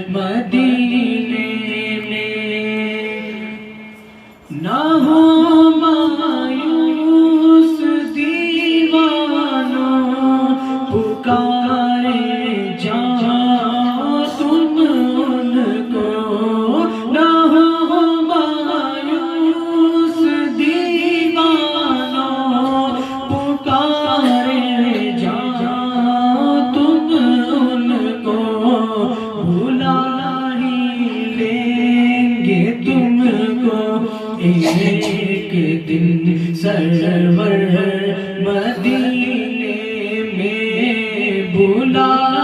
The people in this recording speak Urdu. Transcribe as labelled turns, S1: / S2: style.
S1: مدینے میں نہ ہو مایوس دیوانوں پکارے جاؤ تم ان کو نہ ہو مایوس دیوانوں پکارے جاؤ تم ان کو بھلا ہی لیں گے تم کو ایک دن سرور مدینے میں بھلا